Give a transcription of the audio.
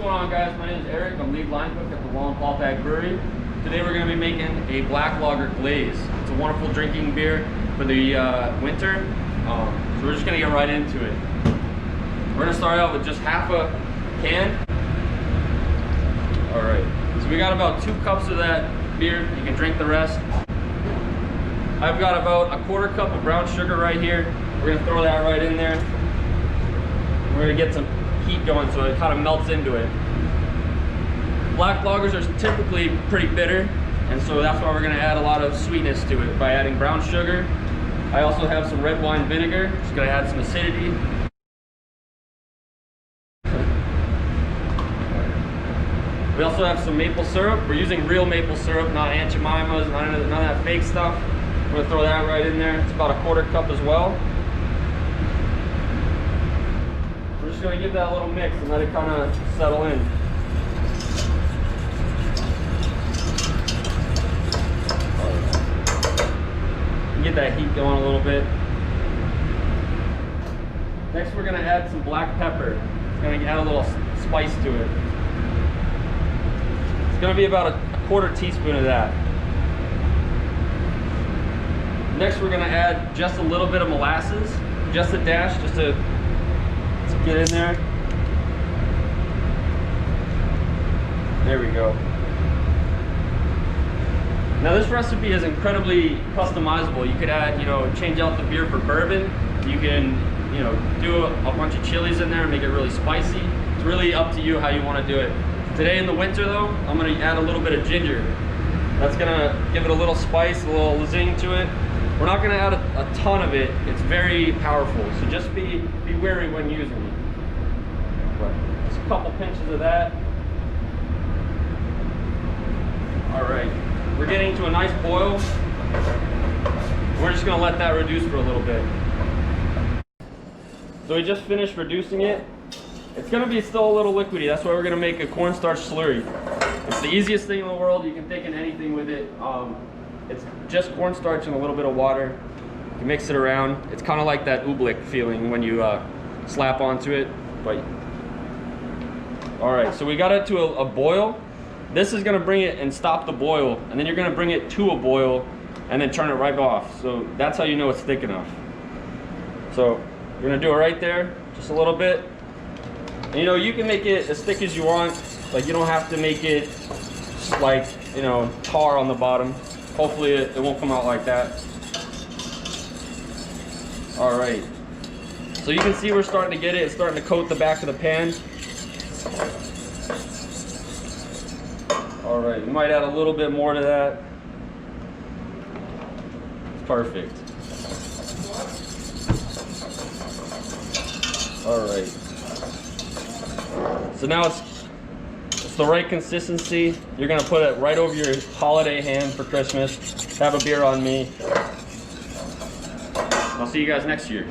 going on, guys? My name is Eric. I'm lead line cook at the Long Paul Pack Brewery. Today we're going to be making a Black Lager Glaze. It's a wonderful drinking beer for the winter. So we're just going to get right into it. We're going to start out with just half a can. Alright, so we got about 2 cups of that beer. You can drink the rest. I've got about a 1/4 cup of brown sugar right here. We're going to throw that right in there. We're going to get some heat going so it kind of melts into it. Black lagers are typically pretty bitter, and so that's why we're going to add a lot of sweetness to it by adding brown sugar. I also have some red wine vinegar, just going to add some acidity. We also have some maple syrup. We're using real maple syrup, not Aunt Jemima's, none of that fake stuff. We're going to throw that right in there. It's about a 1/4 cup as well. We're just going to give that a little mix and let it kind of settle in. Get that heat going a little bit. Next we're going to add some black pepper. It's going to add a little spice to it. It's going to be about a 1/4 teaspoon of that. Next we're going to add just a little bit of molasses, just a dash, just to get in there. There we go. Now this recipe is incredibly customizable. You could add, change out the beer for bourbon. You can, do a bunch of chilies in there and make it really spicy. It's really up to you how you want to do it. Today in the winter though, I'm going to add a little bit of ginger. That's going to give it a little spice, a little zing to it. We're not going to add a ton of it. It's very powerful, so just be wary when using it. But just a couple pinches of that. All right. We're getting to a nice boil. We're just going to let that reduce for a little bit. So we just finished reducing it. It's going to be still a little liquidy. That's why we're going to make a cornstarch slurry. It's the easiest thing in the world. You can take in anything with it. It's just cornstarch and a little bit of water. You mix it around. It's kind of like that oobleck feeling when you slap onto it. But all right, so we got it to a boil. This is going to bring it and stop the boil, and then you're going to bring it to a boil and then turn it right off. So that's how you know it's thick enough. So you're going to do it right there, just a little bit. And, you can make it as thick as you want. Like, you don't have to make it like, tar on the bottom. Hopefully it won't come out like that. All right. So you can see we're starting to get it. It's starting to coat the back of the pan. All right, we might add a little bit more to that. It's perfect. All right. So now it's the right consistency. You're gonna put it right over your holiday ham for Christmas. Have a beer on me. I'll see you guys next year.